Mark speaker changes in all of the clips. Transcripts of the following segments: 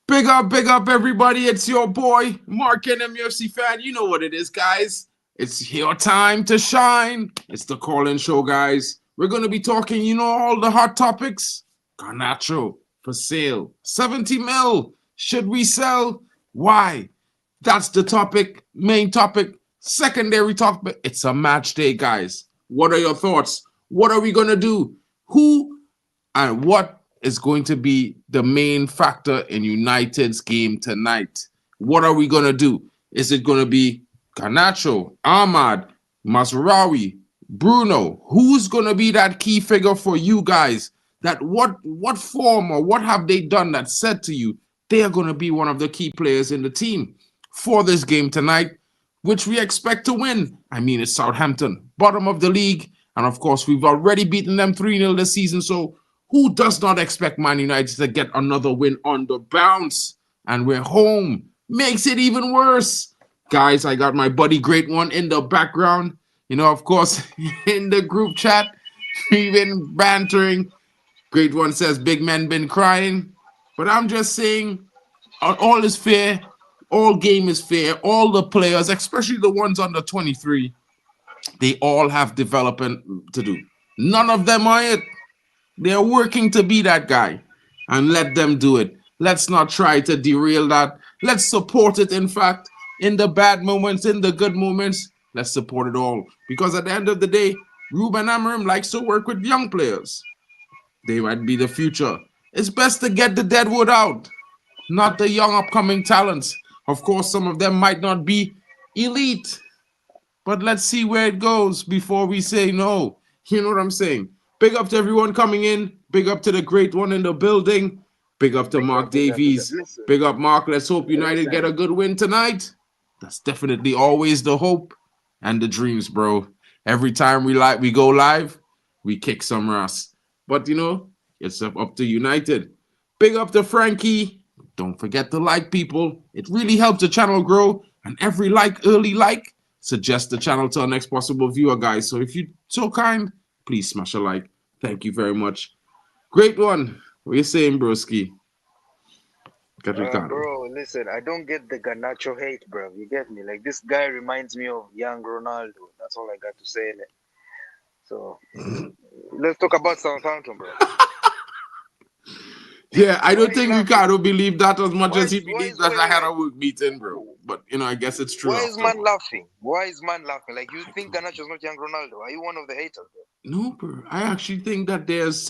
Speaker 1: Big up, everybody. It's your boy, Mark and MUFC fan. You know what it is, guys. It's your time to shine. It's the call-in show, guys. We're going to be talking, all the hot topics. Garnacho for sale. 70 mil. Should we sell? Why? That's the topic. Main topic. Secondary topic. It's a match day, guys. What are your thoughts? What are we going to do? Who and what is going to be the main factor in United's game tonight? What are we going to do? Is it going to be Garnacho, Ahmad, Mazraoui, Bruno? Who's going to be that key figure for you guys? That what form or what have they done that said to you they are going to be one of the key players in the team for this game tonight, which we expect to win? I mean, it's Southampton, bottom of the league. And of course, we've already beaten them 3-0 this season. So who does not expect Man United to get another win on the bounce? And we're home. Makes it even worse. Guys, I got my buddy Great One in the background. Of course, in the group chat, we've been bantering. Great One says, big men been crying. But I'm just saying, all is fair. All game is fair. All the players, especially the ones under 23, they all have development to do. None of them are it. They're working to be that guy, and let them do it. Let's not try to derail that. Let's support it, in fact, in the bad moments, in the good moments. Let's support it all. Because at the end of the day, Ruben Amorim likes to work with young players. They might be the future. It's best to get the deadwood out, not the young upcoming talents. Of course, some of them might not be elite, but let's see where it goes before we say no. You know what I'm saying? Big up to everyone coming in. Big up to the Great One in the building. Big up to Mark Davies. Big up, Mark. Let's hope United get a good win tonight. That's definitely always the hope and the dreams, bro. Every time we go live, we kick some ass. But, it's up to United. Big up to Frankie. Don't forget to like, people. It really helps the channel grow. And every early like, suggests the channel to our next possible viewer, guys. So if you're so kind, please smash a like. Thank you very much. Great One. What you saying, broski?
Speaker 2: Bro, listen, I don't get the Garnacho hate, bro. You get me? Like, this guy reminds me of young Ronaldo. That's all I got to say. So, let's talk about Southampton, bro.
Speaker 1: Yeah, I don't think Ricardo believed that as much as he believes that I had a work meeting, bro. But, I guess it's true.
Speaker 2: Why is man laughing? Like, you think Garnacho's not young Ronaldo? Are you one of the haters, bro?
Speaker 1: No, bro. I actually think that there's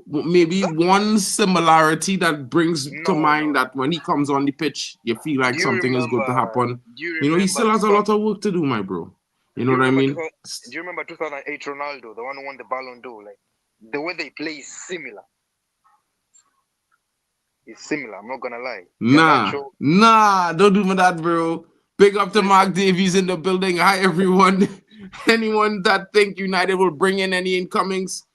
Speaker 1: maybe one similarity that brings to mind that when he comes on the pitch, you feel like something is going to happen. He still has a lot of work to do, my bro. You know what I mean?
Speaker 2: Do you remember 2008 Ronaldo, the one who won the Ballon d'Or? Like, the way they play is similar. It's similar, I'm not gonna lie.
Speaker 1: Nah, don't do me that, bro. Big up to Mark Davies in the building. Hi, everyone. Anyone that think United will bring in any incomings?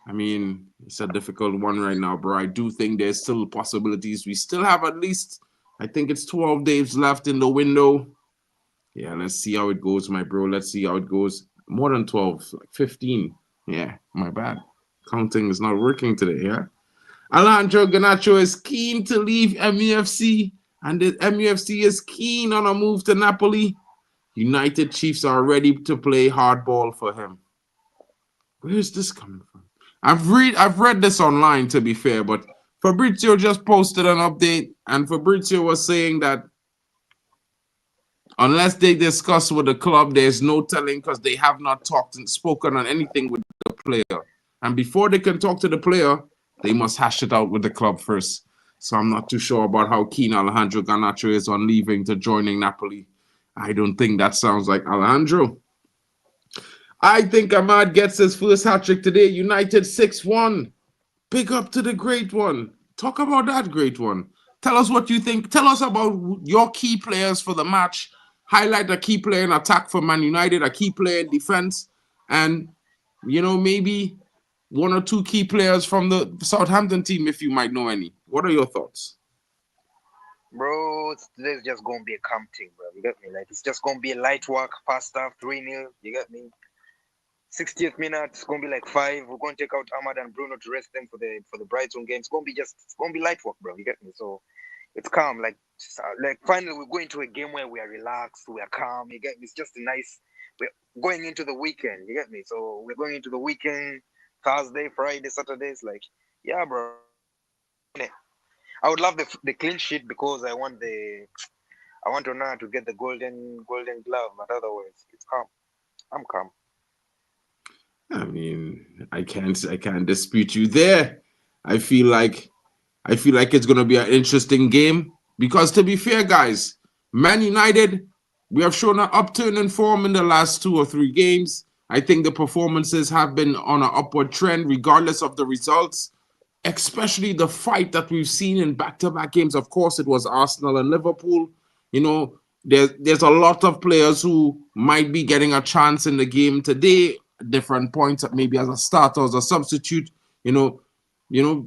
Speaker 1: I mean, it's a difficult one right now, bro. I do think there's still possibilities. We still have at least, I think it's 12 days left in the window. Yeah, let's see how it goes, my bro. Let's see how it goes. More than 12, like 15. Yeah, my bad. Counting is not working today, yeah? Alejandro Garnacho is keen to leave MUFC, and the MUFC is keen on a move to Napoli. United Chiefs are ready to play hardball for him. Where is this coming from? I've read this online, to be fair, but Fabrizio just posted an update, and Fabrizio was saying that unless they discuss with the club, there's no telling because they have not talked and spoken on anything with the player. And before they can talk to the player, they must hash it out with the club first. So I'm not too sure about how keen Alejandro Garnacho is on leaving to joining Napoli. I don't think that sounds like Alejandro. I think Ahmad gets his first hat-trick today. United 6-1. Big up to the Great One. Talk about that, Great One. Tell us what you think. Tell us about your key players for the match. Highlight a key player in attack for Man United, a key player in defense, and, maybe one or two key players from the Southampton team, if you might know any. What are your thoughts?
Speaker 2: Bro, today's just going to be a calm thing, bro. You get me? Like, it's just going to be a light work, faster, 3-0. You get me? 60th minute, it's gonna be like 5. We're gonna take out Ahmad and Bruno to rest them for the Brighton game. It's gonna be light work, bro. You get me? So it's calm. Like finally we're going to a game where we are relaxed, we are calm. You get me? It's just a nice. We're going into the weekend. You get me? So we're going into the weekend, Thursday, Friday, Saturdays. Like, yeah, bro. I would love the clean sheet because I want Onana to get the golden glove. But otherwise, it's calm. I'm calm.
Speaker 1: I mean, I can't dispute you there. I feel like it's gonna be an interesting game because, to be fair, guys, Man United, we have shown an upturn in form in the last 2 or 3 games. I think the performances have been on an upward trend, regardless of the results. Especially the fight that we've seen in back-to-back games. Of course, it was Arsenal and Liverpool. You know, there's a lot of players who might be getting a chance in the game today. Different points, maybe as a starter or as a substitute. You know.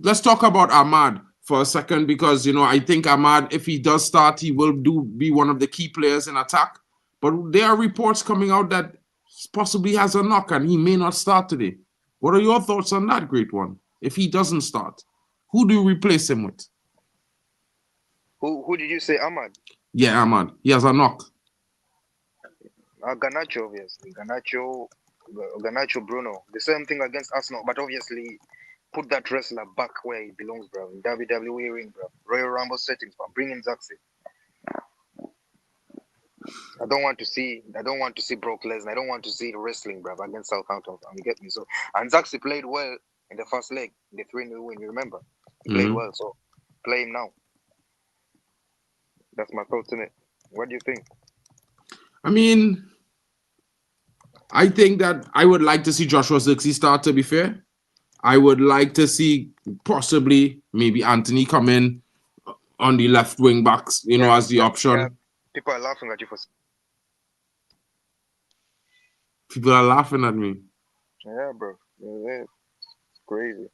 Speaker 1: Let's talk about Ahmad for a second because I think Ahmad, if he does start, he will be one of the key players in attack. But there are reports coming out that he possibly has a knock and he may not start today. What are your thoughts on that, great one? If he doesn't start, who do you replace him with?
Speaker 2: Who did you say, Ahmad?
Speaker 1: Yeah, Ahmad. He has a knock.
Speaker 2: Garnacho, obviously. Garnacho, Bruno. The same thing against Arsenal, but obviously put that wrestler back where he belongs, bro. In WWE ring, bro. Royal Rumble settings, bro. Bring in Zaxi. I don't want to see Brock Lesnar. I don't want to see wrestling, bro, against Southampton. You get me? So, and Zaxi played well in the first leg, the 3-0 win. You remember? He played well, so play him now. That's my thoughts on it. What do you think?
Speaker 1: I mean, I think that I would like to see Joshua Zirkzee start, to be fair. I would like to see possibly maybe Anthony come in on the left wing backs, as the option. Yeah.
Speaker 2: People are laughing at you for...
Speaker 1: People are laughing at me.
Speaker 2: Yeah, bro. Yeah, it's crazy.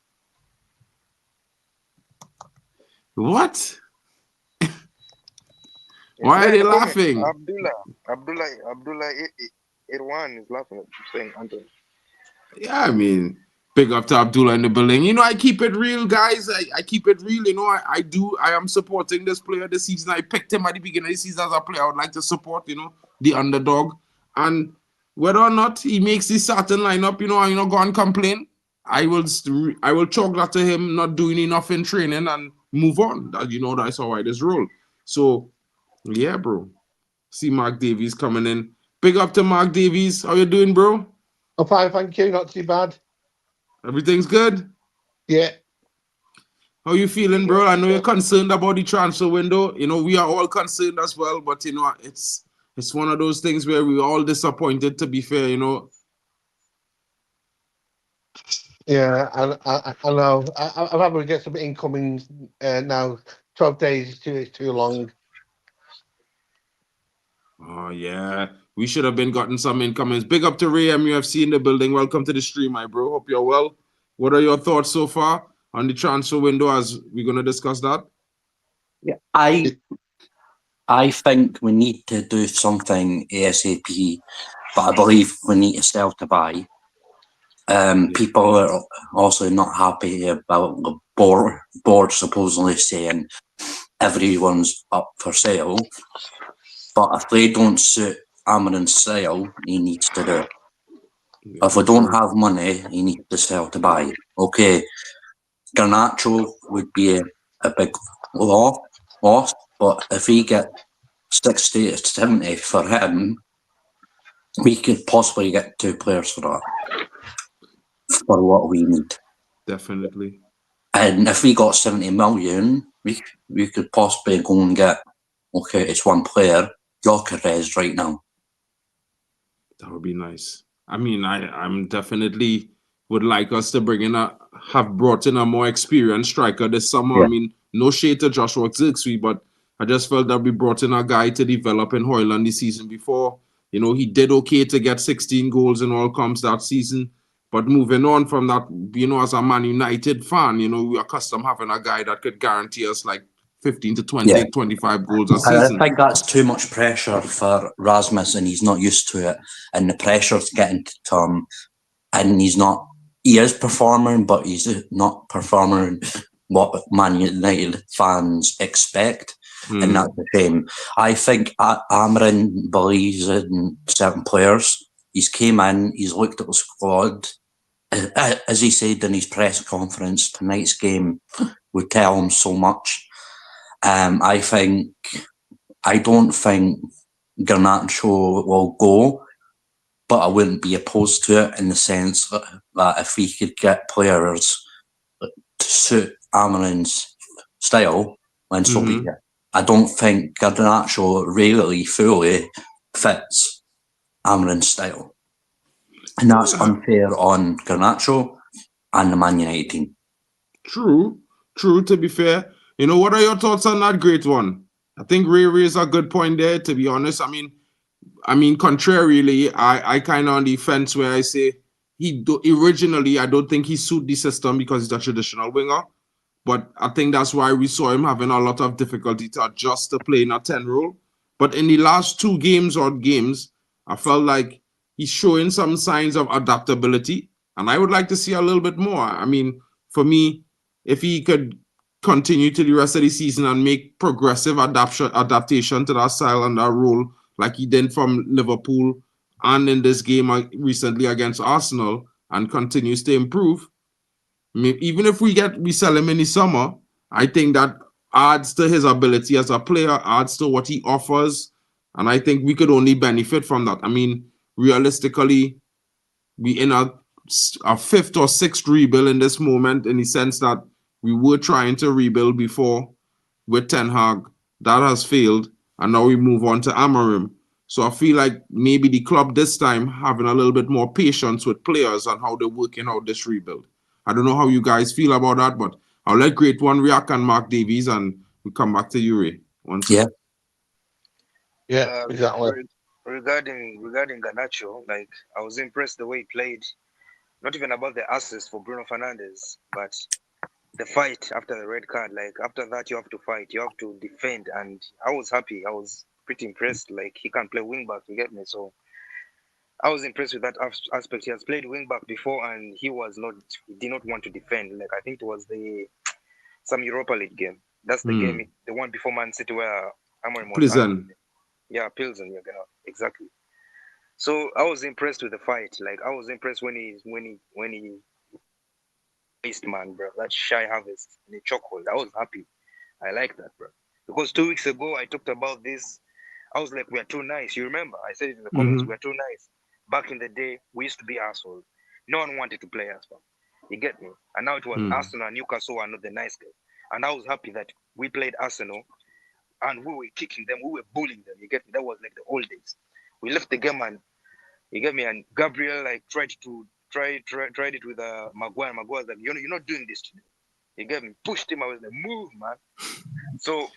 Speaker 1: What? Why are they laughing?
Speaker 2: Abdullah Irwan is laughing at you saying Anthony.
Speaker 1: Yeah, I mean, big up to Abdullah in the building. I keep it real, guys. I keep it real. I am supporting this player this season. I picked him at the beginning of the season as a player I would like to support, the underdog. And whether or not he makes the starting lineup, I'm not going to complain. I will chalk that to him not doing enough in training and move on. That's how I just roll. So, yeah, bro. See Mark Davies coming in. Big up to Mark Davies. How you doing, bro?
Speaker 3: I'm fine, thank you. Not too bad. Everything's
Speaker 1: good?
Speaker 3: Yeah.
Speaker 1: How you feeling, bro? I know you're concerned about the transfer window. We are all concerned as well, but it's one of those things where we're all disappointed, to be fair,
Speaker 3: Yeah, I know. I'm having to get some incoming now. 12 days is too long.
Speaker 1: Oh, yeah. We should have been gotten some incomings. Big up to Ray MUFC in the building. Welcome to the stream, my bro. Hope you're well. What are your thoughts so far on the transfer window as we're going to discuss that?
Speaker 4: Yeah, I think we need to do something ASAP, but I believe we need to sell to buy. People are also not happy about the board supposedly saying everyone's up for sale, but if they don't suit Amarin's sale, he needs to do it. If we don't have money, he needs to sell to buy. Okay, Garnacho would be a big loss, but if we get 60 to 70 for him, we could possibly get 2 players for that, for what we need.
Speaker 1: Definitely.
Speaker 4: And if we got 70 million, we could possibly go and get, it's 1 player, Gyökeres right now.
Speaker 1: That would be nice. I mean, I'm definitely would like us to have brought in a more experienced striker this summer. Yeah. I mean, no shade to Joshua Zirkzee, but I just felt that we brought in a guy to develop in Hoyland the season before. He did okay to get 16 goals in all comps that season. But moving on from that, as a Man United fan, we're accustomed having a guy that could guarantee us like 15 to 20, 25 goals a season.
Speaker 4: I think that's too much pressure for Rasmus, and he's not used to it. And the pressure's getting to him. and he is performing, but he's not performing what Man United fans expect, and that's a shame. I think Amarin believes in certain players. He's came in, he's looked at the squad. As he said in his press conference, tonight's game would tell him so much. I don't think Garnacho will go, but I wouldn't be opposed to it in the sense that if we could get players to suit Amarin's style, then so be it. I don't think Garnacho really fully fits Amarin's style. And that's unfair on Garnacho and the Man United team.
Speaker 1: True, to be fair. You know, what are your thoughts on that great one? I think Ray raised a good point there, to be honest. I mean, contrarily, I kind of on the fence where I say originally, I don't think he suited the system because he's a traditional winger. But I think that's why we saw him having a lot of difficulty to adjust to playing a 10 role. But in the last two games, I felt like he's showing some signs of adaptability. And I would like to see a little bit more. I mean, for me, if he could continue to the rest of the season and make progressive adaptation to that style and that role, like he did from Liverpool and in this game recently against Arsenal, and continues to improve, even if we sell him in the summer, I think that adds to his ability as a player, adds to what he offers, and I think we could only benefit from that. I mean, realistically, we in a fifth or sixth rebuild in this moment, in the sense that we were trying to rebuild before with Ten Hag. That has failed, and now we move on to Amarim. So I feel like maybe the club this time having a little bit more patience with players and how they're working out this rebuild. I don't know how you guys feel about that, but I'll let Great One react and Mark Davies, and we come back to you, Ray.
Speaker 3: Yeah, exactly.
Speaker 2: Regarding Garnacho, like, I was impressed the way he played. Not even about the assist for Bruno Fernandes, but the fight after the red card. Like, after that, you have to fight, you have to defend, and I was happy. I was pretty impressed. Like, he can play wing back, you get me? So I was impressed with that aspect. He has played wing back before, and he did not want to defend. Like, I think it was some Europa League game. That's the game, the one before Man City where Amorim was
Speaker 1: Pilsen.
Speaker 2: Yeah, Pilsen, exactly. So I was impressed with the fight. Like, I was impressed when he faced, man, bro. That shy harvest in the chokehold. I was happy. I like that, bro. Because 2 weeks ago I talked about this. I was like, we're too nice. You remember? I said it in the comments, we're too nice. Back in the day, we used to be assholes. No one wanted to play us, man. You get me? And now it was Arsenal and Newcastle are not the nice guys. And I was happy that we played Arsenal and we were kicking them, we were bullying them. You get me? That was like the old days. We left the game, and you get me, and Gabriel like tried it with Maguire. Maguire's like, you're not doing this today. You get me? Pushed him. I was like, move, man. So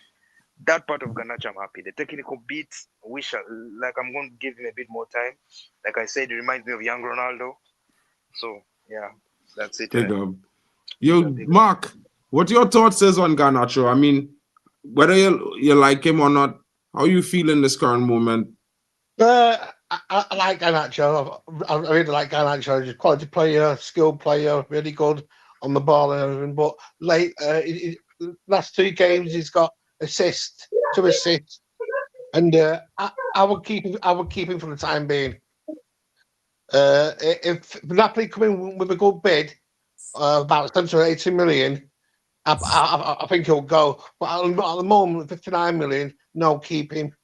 Speaker 2: that part of Garnacho, I'm happy. The technical bits, I'm going to give him a bit more time. Like I said, it reminds me of young Ronaldo. So yeah, that's it.
Speaker 1: Mark, what your thoughts is on Garnacho? I mean, whether you like him or not, how you feel in this current moment?
Speaker 3: I like Garnacho. I really like Garnacho. He's a quality player, skilled player, really good on the ball and everything. But last two games, he's got two assists, and I would keep him for the time being. If Napoli come in with a good bid, about 70 or 80 million, I think he'll go. But at the moment, 59 million, no, keep him.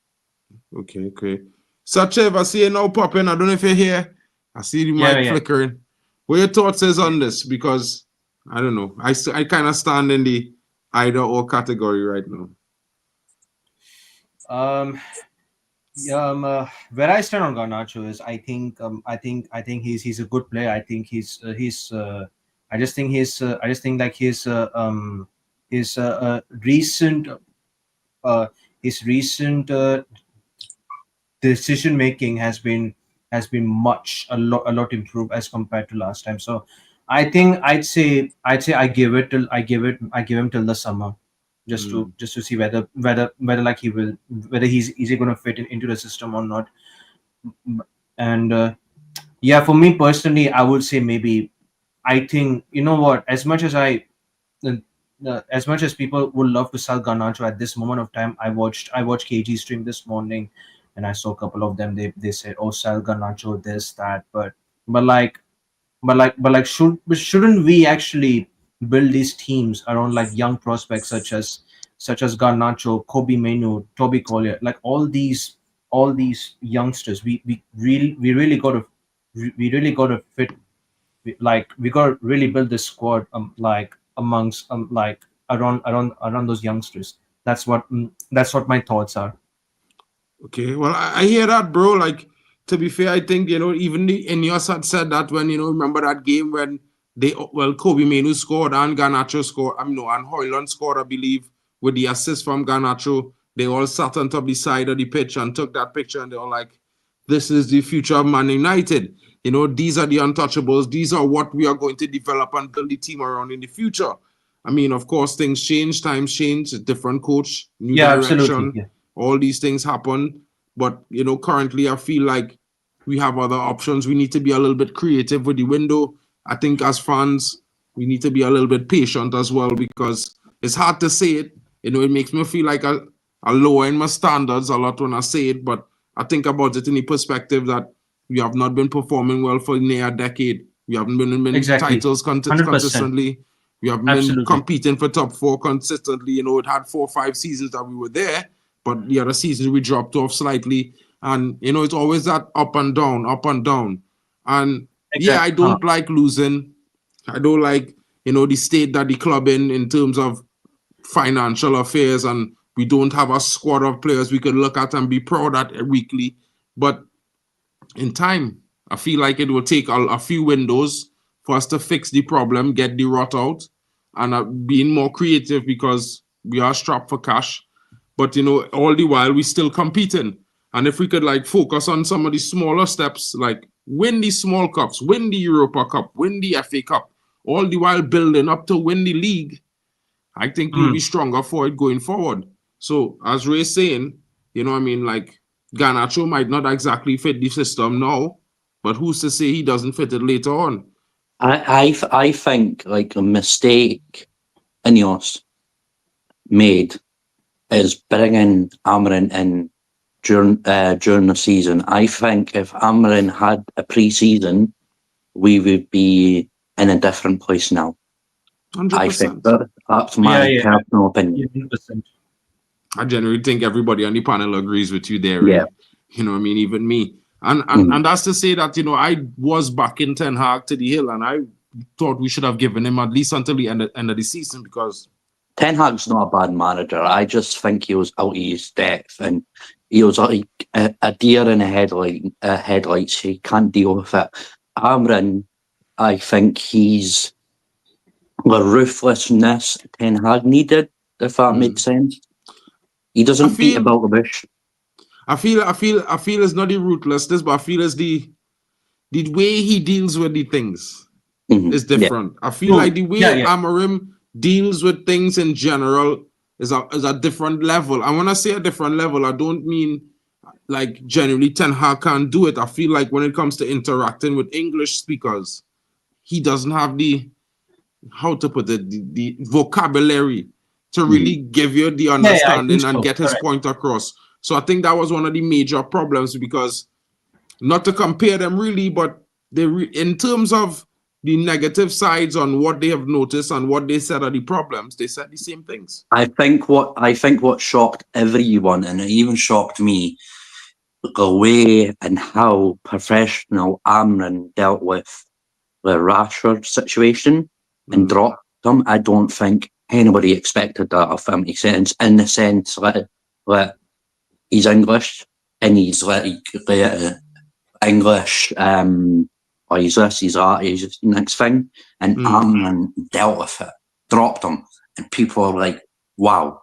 Speaker 1: Okay. Sachev, I see you now popping. I don't know if you're here. I see the mic flickering. What your thoughts is on this? Because I don't know. I kind of stand in the either or category right now.
Speaker 5: Where I stand on Garnacho is I think he's a good player. I think I just think his recent decision making has been a lot improved as compared to last time. So I think I'd say I give him till the summer, just to see whether like whether he's going to fit into the system or not. And Yeah, for me personally, I would say maybe. I think, you know what, uh, as much as people would love to sell Garnacho at this moment of time, I watched KG stream this morning, and I saw a couple of them. They said, "Oh, sell Garnacho, this that," but like shouldn't we actually build these teams around like young prospects such as Garnacho, Kobe Menu, Toby Collier, like all these youngsters. We really got to fit. We got to really build this squad like amongst like around those youngsters. That's what my thoughts are.
Speaker 1: Okay, well, I hear that, bro. Like, to be fair, I think, even the Ineos had said that when, remember that game when Kobe Menu scored and Garnacho scored, no, and Hoyland scored, I believe, with the assist from Garnacho. They all sat on top the side of the pitch and took that picture, and they were like, this is the future of Man United. These are the untouchables. These are what we are going to develop and build the team around in the future. I mean, of course, things change, times change, different coach, new
Speaker 5: Yeah, absolutely.
Speaker 1: direction,
Speaker 5: Yeah.
Speaker 1: all these things happen. But, currently I feel like we have other options. We need to be a little bit creative with the window. I think as fans, we need to be a little bit patient as well, because it's hard to say it. It makes me feel like I lower in my standards a lot when I say it, but I think about it in the perspective that we have not been performing well for near a decade. We haven't been winning
Speaker 5: Exactly.
Speaker 1: titles
Speaker 5: 100%.
Speaker 1: consistently. We haven't been
Speaker 5: Absolutely.
Speaker 1: competing for top four consistently. It had 4 or 5 seasons that we were there, but the other seasons we dropped off slightly. And, it's always that up and down, up and down. And yeah, I
Speaker 5: Exactly.
Speaker 1: don't like losing. I don't like, the state that the club in terms of financial affairs, and we don't have a squad of players we could look at and be proud at weekly. But in time, I feel like it will take a few windows for us to fix the problem, get the rot out, and being more creative, because we are strapped for cash. But all the while we still competing. And if we could like focus on some of the smaller steps, like win the small cups, win the Europa Cup, win the FA Cup, all the while building up to win the league, I think we'll be stronger for it going forward. So as Ray's saying, like Garnacho might not exactly fit the system now, but who's to say he doesn't fit it later on?
Speaker 4: I think like a mistake Ineos made is bringing Amarin in during the season. I think if Amarin had a pre-season, we would be in a different place now.
Speaker 1: 100%.
Speaker 4: I think that's my personal opinion.
Speaker 5: 100%.
Speaker 1: I generally think everybody on the panel agrees with you there.
Speaker 4: Yeah.
Speaker 1: Even me. And that's to say that, I was backing Ten Hag to the hill, and I thought we should have given him at least until the end of the season, because
Speaker 4: Ten Hag's not a bad manager. I just think he was out of his depth, and he was like a deer in a headlights. He can't deal with it. Amrin, I think he's the ruthlessness Ten Hag needed, if that makes sense. He doesn't beat about the bush.
Speaker 1: I feel it's not the ruthlessness, but I feel it's the way he deals with the things is different. I feel like the way Amarim deals with things in general is a different level. And when I say a different level, I don't mean like generally Ten Hag can't do it. I feel like when it comes to interacting with English speakers, he doesn't have the vocabulary to really give you the understanding and get his point across. So I think that was one of the major problems, because not to compare them really, but in terms of the negative sides on what they have noticed and what they said are the problems, they said the same things.
Speaker 4: I think what shocked everyone, and it even shocked me, the way and how professional Amrin dealt with the Rashford situation and dropped him. I don't think anybody expected that, if that makes sense, in the sense that he's English and he's like English, or he's this, he's that, he's next thing. And Amrin dealt with it, dropped him, and people are like, wow,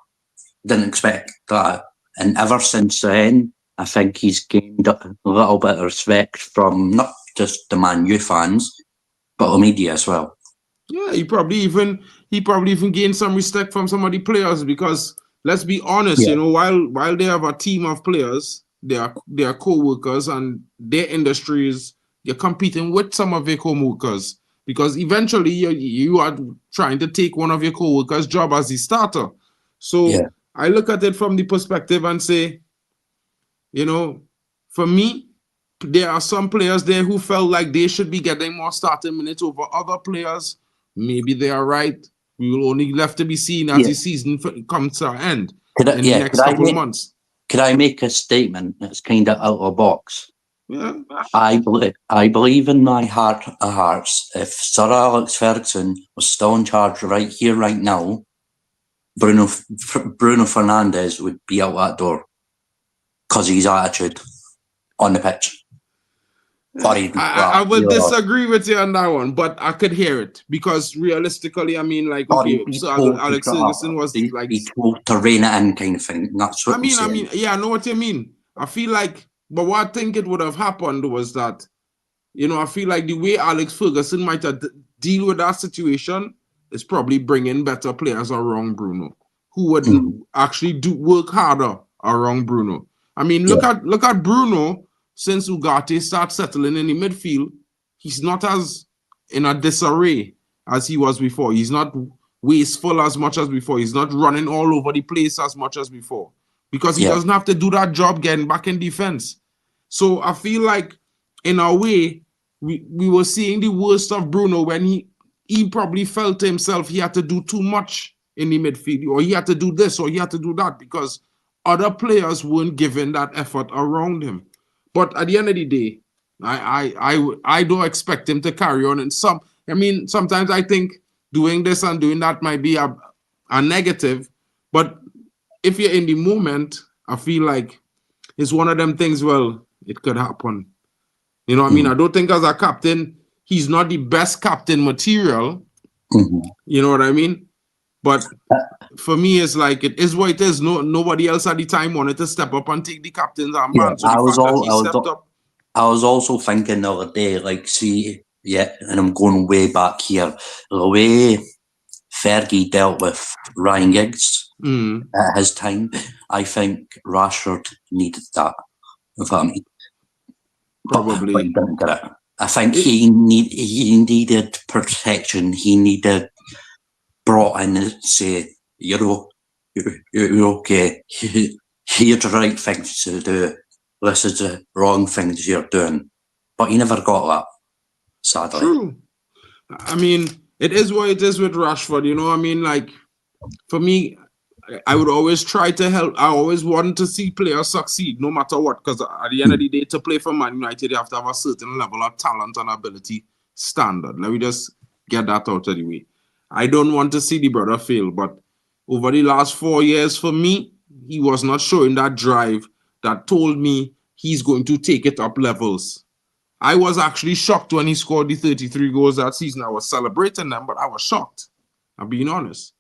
Speaker 4: didn't expect that. And ever since then, I think he's gained a little bit of respect from not just the Man U fans, but the media as well.
Speaker 1: Yeah, he probably even gained some respect from some of the players, because let's be honest, while they have a team of players, they are co-workers, and their industries, you're competing with some of your co-workers, because eventually you are trying to take one of your co-workers' job as the starter. So
Speaker 4: Yeah.
Speaker 1: I look at it from the perspective and say, you know, for me, there are some players there who felt like they should be getting more starting minutes over other players. Maybe they are right. We will only left to be seen as the season comes to an end in the next couple of months.
Speaker 4: Could I make a statement that's kind of out of the box?
Speaker 1: Yeah.
Speaker 4: I believe in my heart of hearts, if Sir Alex Ferguson was still in charge right here, right now, Bruno Fernandes would be out that door because of his attitude on the pitch.
Speaker 1: I would disagree with you on that one, but I could hear it, because realistically, I mean, like, okay, so Alex Ferguson was like,
Speaker 4: he told to rein it in, kind of thing. That's what
Speaker 1: I mean, yeah, I know what you mean. I feel like, but what I think it would have happened was that, you know, I feel like the way Alex Ferguson might have deal with that situation is probably bringing better players around Bruno, who would actually work harder around Bruno. I mean, look at Bruno. Since Ugarte starts settling in the midfield, he's not as in a disarray as he was before. He's not wasteful as much as before. He's not running all over the place as much as before, because he doesn't have to do that job getting back in defense. So I feel like, in a way, we were seeing the worst of Bruno when he probably felt to himself he had to do too much in the midfield, or he had to do this, or he had to do that, because other players weren't giving that effort around him. But at the end of the day, I don't expect him to carry on. And sometimes I think doing this and doing that might be a negative. But if you're in the moment, I feel like it's one of them things, well, it could happen. You know what I mean? I don't think as a captain, he's not the best captain material. You know what I mean? But for me, it's like, it is what it is. Nobody else at the time wanted to step up and take the captain's armband.
Speaker 4: I was also thinking the other day, like, and I'm going way back here, the way Fergie dealt with Ryan Giggs at his time, I think Rashford needed that.
Speaker 1: Probably.
Speaker 4: But he didn't get it. I think he needed protection. He needed brought in and say, you're okay. Here's the right things to do. This is the wrong things you're doing. But he never got that, sadly.
Speaker 1: True. I mean, it is what it is with Rashford, you know. I mean, like, for me, I would always try to help. I always want to see players succeed, no matter what, because at the end of the day, to play for Man United, you have to have a certain level of talent and ability standard. Let me just get that out of the way. I don't want to see the brother fail, but over the last 4 years, for me, he was not showing that drive that told me he's going to take it up levels. I was actually shocked when he scored the 33 goals that season. I was celebrating them, but I was shocked. I'm being honest.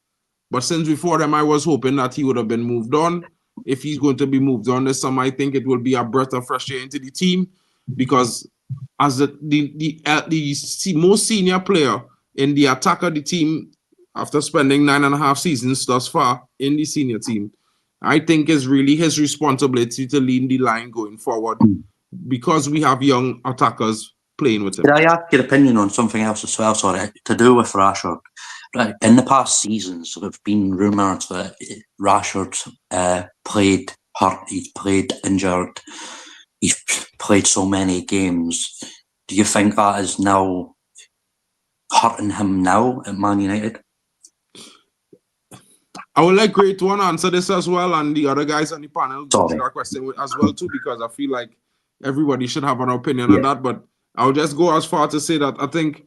Speaker 1: But since before them, I was hoping that he would have been moved on. If he's going to be moved on this summer, I think it will be a breath of fresh air into the team, because as the most senior player in the attack of the team, after spending 9.5 seasons thus far in the senior team, I think is really his responsibility to lead the line going forward, because we have young attackers playing with him.
Speaker 4: Could I ask your opinion on something else as well, sorry, to do with Rashford? In the past seasons, there have been rumours that Rashford played hurt, he's played injured, he's played so many games. Do you think that is now hurting him now at Man United?
Speaker 1: I would like Great One answer this as well, and the other guys on the panel answer that question as well too, because I feel like everybody should have an opinion on that. But I'll just go as far to say that I think,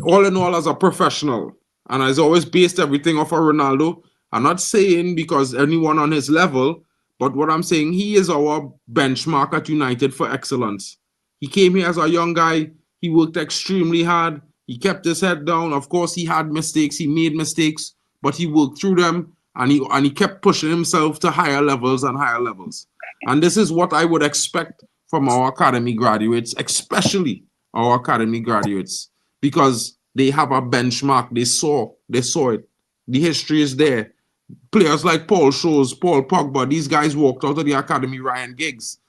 Speaker 1: all in all, as a professional, and I've always based everything off of Ronaldo. I'm not saying because anyone on his level, but what I'm saying, he is our benchmark at United for excellence. He came here as a young guy. He worked extremely hard. He kept his head down. Of course, he had mistakes. He made mistakes, but he worked through them, and he kept pushing himself to higher levels and higher levels. And this is what I would expect from our academy graduates, especially our academy graduates, because they have a benchmark. They saw it. The history is there. Players like Paul Scholes, Paul Pogba, these guys walked out of the academy, Ryan Giggs,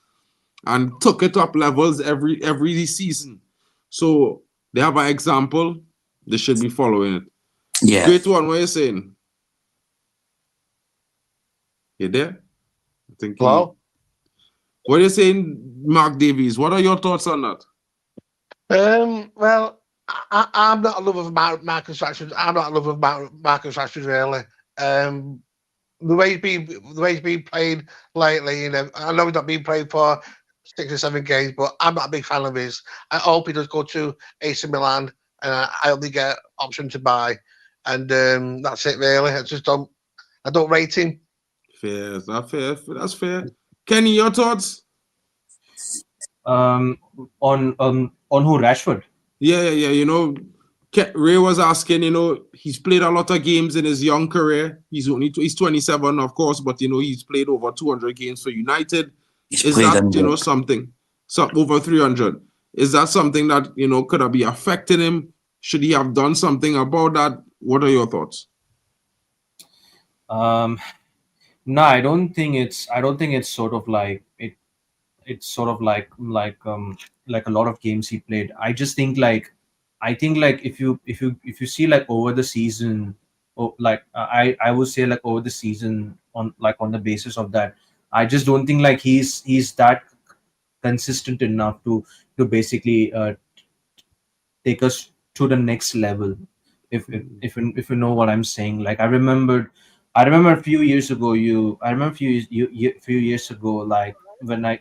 Speaker 1: and took it up levels every season. So they have an example. They should be following it.
Speaker 4: Yeah.
Speaker 1: Great one. What are you saying? You there? I think.
Speaker 3: Hello?
Speaker 1: What are you saying, Mark Davies? What are your thoughts on that?
Speaker 3: Well, I'm not a lover of Marcus Rashford. I'm not a lover of Marcus Rashford, really. The way he's been played lately, you know, I know he's not been played for 6 or 7 games, but I'm not a big fan of his. I hope he does go to AC Milan, and I only get option to buy, and that's it really. I don't rate him.
Speaker 1: Fair. Is that fair? That's fair. Kenny, your thoughts?
Speaker 5: On who, Rashford?
Speaker 1: Yeah. You know, Ray was asking. You know, he's played a lot of games in his young career. He's 27, of course, but you know he's played over 200 games for United. Is that something? So over 300. Is that something that could have be affecting him? Should he have done something about that? What are your thoughts?
Speaker 5: No, I don't think it's sort of like it. It's sort of like a lot of games he played. I think if you see like over the season, or like I would say like over the season on the basis of that, I just don't think like he's that consistent enough to basically take us to the next level. If you know what I'm saying, like I remember a few years ago. Few years ago, like when I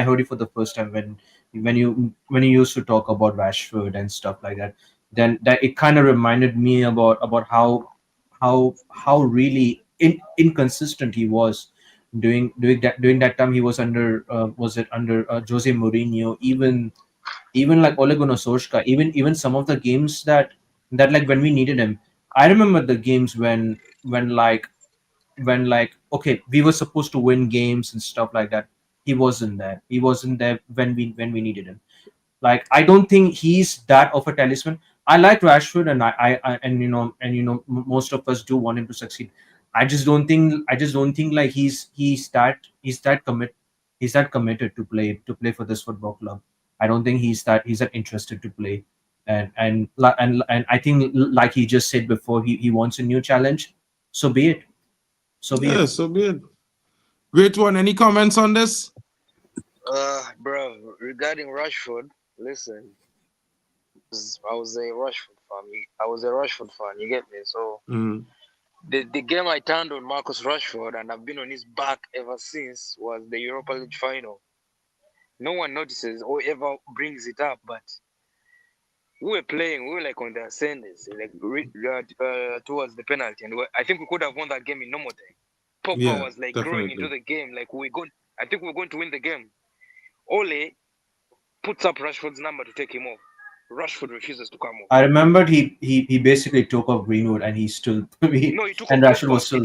Speaker 5: heard you for the first time, when you used to talk about Rashford and stuff like that, then that it kind of reminded me about how really inconsistent he was during that time. He was under was it under Jose Mourinho, even like Ole Gunnar Solskjaer, even some of the games that like when we needed him. I remember the games when okay, we were supposed to win games and stuff like that. He wasn't there. He wasn't there when we needed him. Like I don't think he's that of a talisman. I like Rashford, and I and most of us do want him to succeed. I just don't think like he's that committed to play for this football club. I don't think he's that interested to play, and I think like he just said before, he wants a new challenge. So be it. So be it.
Speaker 1: So be it. Great one. Any comments on this?
Speaker 2: Bro, regarding Rashford, listen, I was a Rashford fan. You get me? So the game I turned on Marcus Rashford, and I've been on his back ever since, was the Europa League final. No one notices or ever brings it up, but we were like on the ascendance, like towards the penalty, and I think we could have won that game in normal time. Pogba was like growing into the game, like I think we're going to win the game. Ole puts up Rashford's number to take him off. Rashford refuses to come off.
Speaker 5: I remembered he basically took off Greenwood, and he still
Speaker 2: no, he took
Speaker 5: and
Speaker 2: off
Speaker 5: Rashford
Speaker 2: Pogba.
Speaker 5: was still.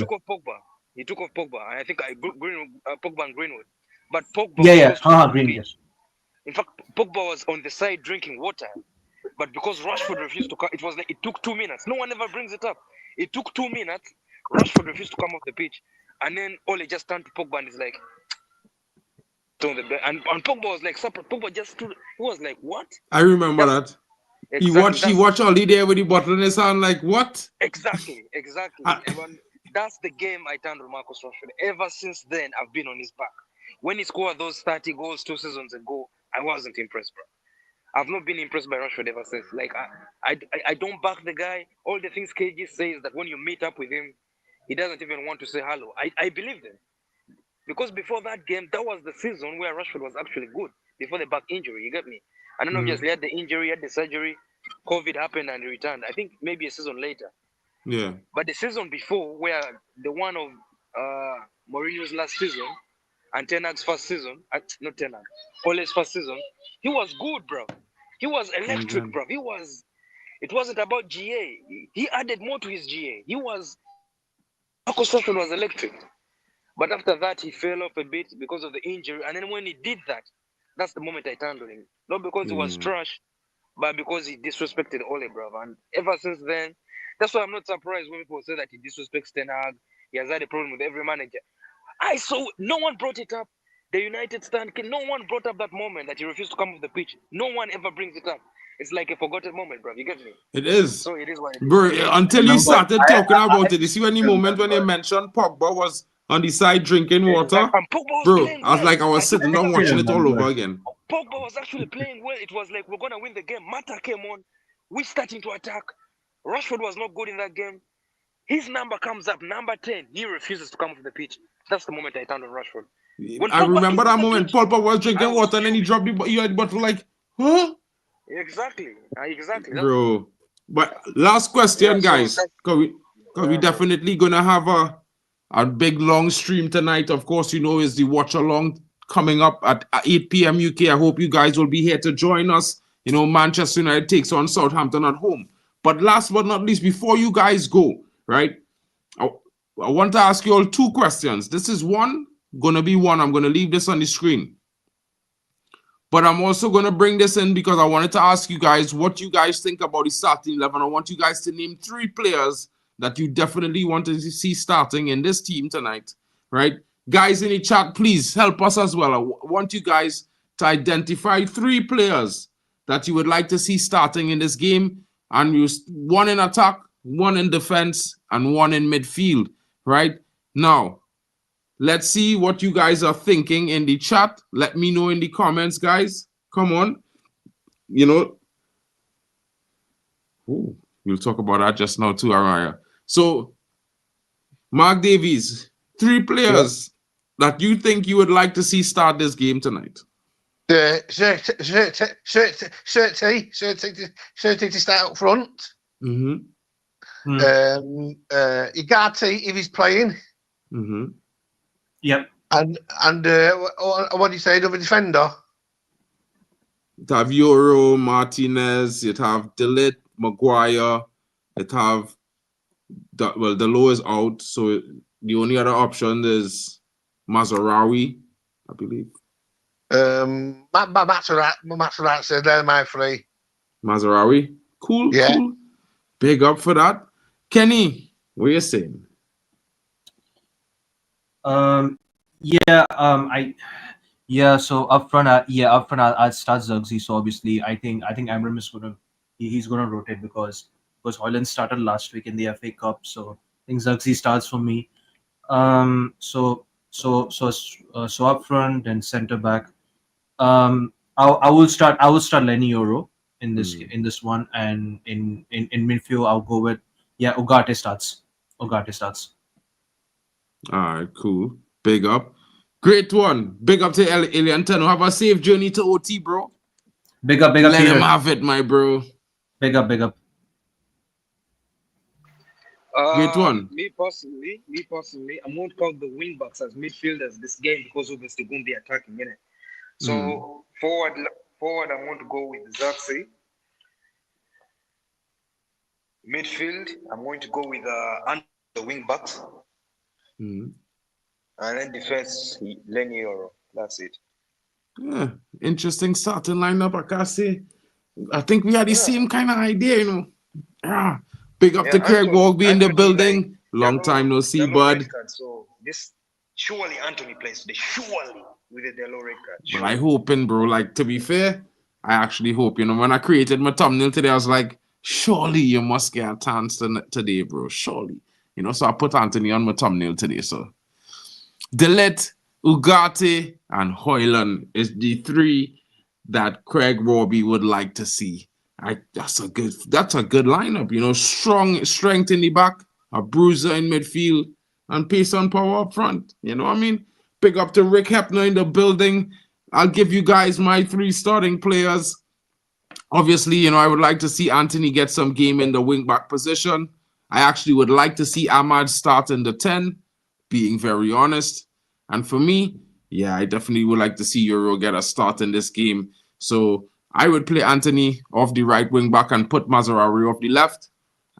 Speaker 2: He took off Pogba, and I think Pogba and Greenwood. But Pogba
Speaker 5: was
Speaker 2: close to
Speaker 5: the
Speaker 2: pitch. In fact, Pogba was on the side drinking water, but because Rashford refused to come, it was like it took 2 minutes. No one ever brings it up. It took 2 minutes. Rashford refused to come off the pitch, and then Ole just turned to Pogba and is like, and Pogba was like, Pogba just stood. He was like, what?
Speaker 1: I remember that. Exactly, he watched Oli there with the bottle in his hand, like, what?
Speaker 2: Exactly. That's the game I turned on Marcus Rashford. Ever since then, I've been on his back. When he scored those 30 goals 2 seasons ago, I wasn't impressed, bro. I've not been impressed by Rashford ever since. Like, I don't back the guy. All the things KG says that when you meet up with him, he doesn't even want to say hello. I believe them. Because before that game, that was the season where Rashford was actually good. Before the back injury, you get me? And then obviously he had the injury, he had the surgery, COVID happened and he returned. I think maybe a season later.
Speaker 1: Yeah.
Speaker 2: But the season before, where the one of Mourinho's last season and Ten Hag's first season, not Ten Hag, Ole's first season, he was good, bro. He was electric, bro. It wasn't about GA. He added more to his GA. Marcus Rashford was electric. But after that, he fell off a bit because of the injury. And then when he did that, that's the moment I turned on him. Not because he was trash, but because he disrespected Ole, bro. And ever since then, that's why I'm not surprised when people say that he disrespects Ten Hag. He has had a problem with every manager. No one brought it up. The United stand. No one brought up that moment that he refused to come off the pitch. No one ever brings it up. It's like a forgotten moment, bro. You get me?
Speaker 1: It is.
Speaker 2: So it is what it is.
Speaker 1: Bro, until you
Speaker 5: Remember,
Speaker 1: started talking about it, you see when the moment when they
Speaker 5: remember.
Speaker 1: mentioned Pogba was on the side drinking water,
Speaker 2: And Pogba was
Speaker 1: bro,
Speaker 2: playing
Speaker 1: I was
Speaker 2: well.
Speaker 1: like, I was sitting down watching it all over again.
Speaker 2: Pogba was actually playing well. It was like, we're going to win the game. Mata came on. We're starting to attack. Rashford was not good in that game. His number comes up, number 10. He refuses to come off the pitch. That's the moment I turned on Rashford. When
Speaker 1: I
Speaker 2: Pogba
Speaker 1: remember
Speaker 2: came
Speaker 1: that
Speaker 2: off the
Speaker 1: moment.
Speaker 2: pitch,
Speaker 1: Pogba was drinking
Speaker 2: I was
Speaker 1: water and then he dropped the bottle like, huh?
Speaker 2: Exactly. Exactly.
Speaker 1: Bro. But last question, guys. Because we definitely going to have a big long stream tonight. Of course, you know, is the watch along coming up at 8 p.m. UK. I hope you guys will be here to join us. You know, Manchester United takes on Southampton at home. But last but not least, before you guys go, right, I want to ask you all 2 questions. This is going to be one. I'm going to leave this on the screen. But I'm also going to bring this in because I wanted to ask you guys what you guys think about the starting 11. I want you guys to name 3 players that you definitely want to see starting in this team tonight, right? Guys in the chat, please help us as well. I want you guys to identify 3 players that you would like to see starting in this game. And you 1 in attack, 1 in defense, and 1 in midfield, right? Now, let's see what you guys are thinking in the chat. Let me know in the comments, guys. Come on. You know. Ooh, we'll talk about that just now too, Araya. So, Mark Davies, 3 players that you think you would like to see start this game tonight.
Speaker 3: Certainly to start up front. Ugarte if he's playing.
Speaker 5: Yep.
Speaker 3: And what do you say, another defender?
Speaker 1: You'd have Euro, Martinez, you'd have Delit, Maguire, you'd have Delo is out, so the only other option is Mazarawi, I believe.
Speaker 3: Matsurat said they're my 3.
Speaker 1: Mazarawi, cool,
Speaker 3: yeah.
Speaker 1: Cool. Big up for that. Kenny, what are you saying?
Speaker 5: So up front, I'll start Zirkzee. So obviously, I think Amram is he's gonna rotate because Højlund started last week in the FA Cup. So I think Zirkzee starts for me. So up front and centre back. I will start Lenny Euro in this one, and in midfield I'll go with Ugarte starts.
Speaker 1: All right, cool. Big up. Great one. Big up to Erik Ten Hag. Have a safe journey to OT, bro.
Speaker 5: Big up.
Speaker 1: Let
Speaker 5: Peter.
Speaker 1: him have it, my bro.
Speaker 5: Big up.
Speaker 1: Great one.
Speaker 2: Me personally, I'm going to count the wing backs as midfielders this game because obviously going to be attacking, innit? So forward, I'm going to go with Zirkzee. Midfield, I'm going to go with the wing backs. And then defense, Lenny Euro. That's it.
Speaker 1: Yeah, interesting starting lineup, I can say. I think we had the same kind of idea, you know. Yeah. Big up to Craig Walby in the building. Long time no see, bud.
Speaker 2: So this surely Anthony plays today. Surely with the yellow red card.
Speaker 1: But I hoping, bro. Like, to be fair, I actually hope, you know, when I created my thumbnail today, I was like, surely you must get a chance today, bro. Surely. You know, so I put Anthony on my thumbnail today. So Delit, Ugarte, and Højlund is the 3 that Craig Walby would like to see. That's a good lineup, you know. Strength in the back, a bruiser in midfield, and pace and power up front. You know what I mean? Big up to Rick Hepner in the building. I'll give you guys my 3 starting players. Obviously, you know, I would like to see Anthony get some game in the wing-back position. I actually would like to see Ahmad start in the 10, being very honest. And for me, yeah, I definitely would like to see Euro get a start in this game. So I would play Anthony off the right wing-back and put Mazarawi off the left.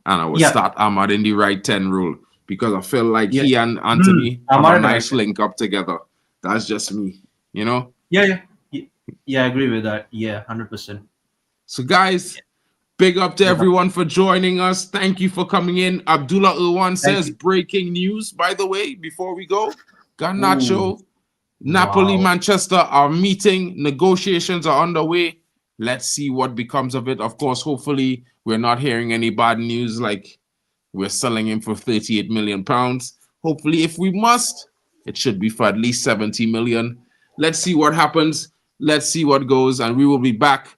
Speaker 1: And I would start Ahmad in the right 10 role because I feel like he and Anthony have a nice link up together. That's just me, you know?
Speaker 5: Yeah, I agree with that. Yeah, 100%.
Speaker 1: So, guys, big up to everyone for joining us. Thank you for coming in. Abdullah Irwan says breaking news, by the way, before we go. Garnacho Napoli,
Speaker 5: Wow.
Speaker 1: Manchester are meeting. Negotiations are underway. Let's see what becomes of it. Of course, hopefully, we're not hearing any bad news like we're selling him for 38 million pounds. Hopefully, if we must, it should be for at least 70 million. Let's see what happens. Let's see what goes. And we will be back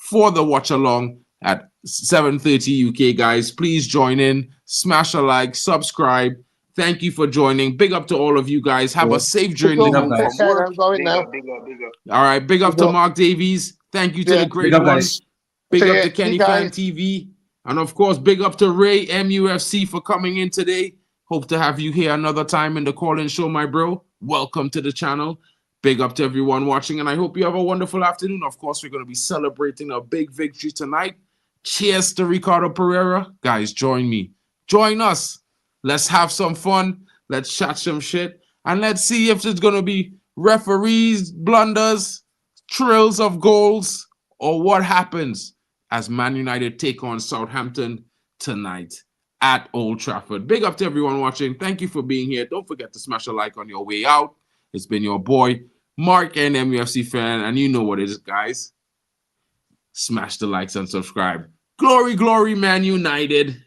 Speaker 1: for the watch along at 7:30 UK, guys. Please join in, smash a like, subscribe. Thank you for joining. Big up to all of you guys. Have a safe journey
Speaker 3: Big up,
Speaker 1: home
Speaker 5: guys.
Speaker 1: from work.
Speaker 3: I'm going
Speaker 2: Big
Speaker 3: now.
Speaker 2: up, big up, big up.
Speaker 1: All right, big up
Speaker 3: Big
Speaker 1: to
Speaker 3: up.
Speaker 1: Mark Davies. Thank you to
Speaker 3: Yeah.
Speaker 1: the great
Speaker 5: Big up,
Speaker 1: one.
Speaker 5: guys.
Speaker 1: Big
Speaker 3: See
Speaker 1: up
Speaker 3: ya.
Speaker 1: to
Speaker 3: See
Speaker 1: Kenny
Speaker 3: you
Speaker 1: Fan
Speaker 3: guys.
Speaker 1: TV. And of course, big up to Ray MUFC for coming in today. Hope to have you here another time in the call-in show, my bro. Welcome to the channel. Big up to everyone watching, and I hope you have a wonderful afternoon. Of course, we're going to be celebrating a big victory tonight. Cheers to Ricardo Pereira. Guys, join me. Join us. Let's have some fun. Let's chat some shit. And let's see if there's going to be referees, blunders, trills of goals, or what happens as Man United take on Southampton tonight at Old Trafford. Big up to everyone watching. Thank you for being here. Don't forget to smash a like on your way out. It's been your boy, Mark, and MUFC fan, and you know what it is, guys. Smash the likes and subscribe. Glory, glory, Man United.